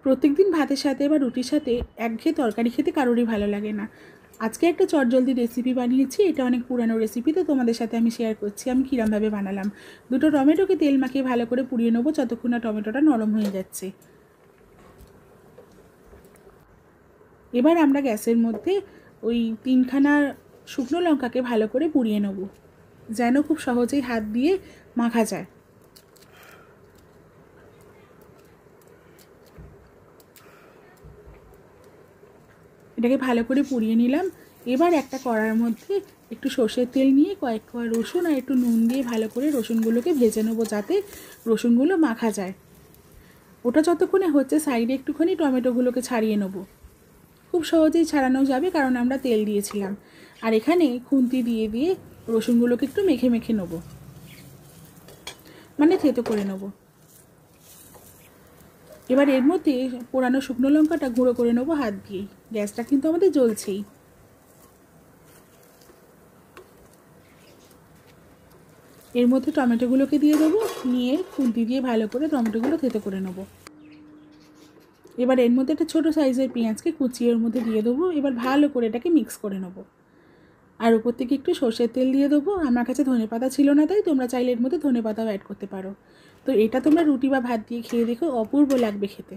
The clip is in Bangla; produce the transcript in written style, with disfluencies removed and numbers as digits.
প্রত্যেকদিন ভাতের সাথে বা রুটির সাথে একঘেয়ে তরকারি খেতে কারোরই ভালো লাগে না। আজকে একটা চটজলদি রেসিপি বানিয়েছি। এটা অনেক পুরানো রেসিপি, তো তোমাদের সাথে আমি শেয়ার করছি আমি কীরমভাবে বানালাম। দুটো টমেটোকে তেল মাখিয়ে ভালো করে পুড়িয়ে নেবো যতক্ষণ না টমেটোটা নরম হয়ে যাচ্ছে। এবার আমরা গ্যাসের মধ্যে ওই 3খানা শুকনো লঙ্কাকে ভালো করে পুড়িয়ে নেব, যেন খুব সহজেই হাত দিয়ে মাখা যায়। এটাকে ভালো করে পুড়িয়ে নিলাম। এবার একটা কড়ার মধ্যে একটু সর্ষের তেল নিয়ে কয়েক কোয়া রসুন আর একটু নুন দিয়ে ভালো করে রসুনগুলোকে ভেজে নেবো, যাতে রসুনগুলো মাখা যায়। ওটা যতক্ষণে হচ্ছে সাইডে একটুখানি টমেটোগুলোকে ছাড়িয়ে নেবো। খুব সহজেই ছাড়ানো যাবে কারণ আমরা তেল দিয়েছিলাম। আর এখানে খুন্তি দিয়ে দিয়ে রসুনগুলোকে একটু মেখে মেখে নেবো, মানে থেতো করে নেবো। এবার এর মধ্যে পোড়ানো শুকনো লঙ্কাটা গুঁড়ো করে নেবো হাত দিয়েই। গ্যাসটা কিন্তু আমাদের জ্বলছেই। এর মধ্যে টমেটোগুলোকে দিয়ে দেবো, নিয়ে খুন্তি দিয়ে ভালো করে টমেটোগুলো থেতো করে নেবো। এবার এর মধ্যে একটা ছোটো সাইজের পেঁয়াজকে কুচিয়ে এর মধ্যে দিয়ে দেবো। এবার ভালো করে এটাকে মিক্স করে নেবো। আর উপর থেকে একটু সর্ষের তেল দিয়ে দেবো। আমার কাছে ধনেপাতা ছিল না, তাই তোমরা চাইলে এর মধ্যে ধনেপাতাও অ্যাড করতে পারো। তো এটা তোমরা রুটি বা ভাত দিয়ে খেয়ে দেখো, অপূর্ব লাগবে খেতে।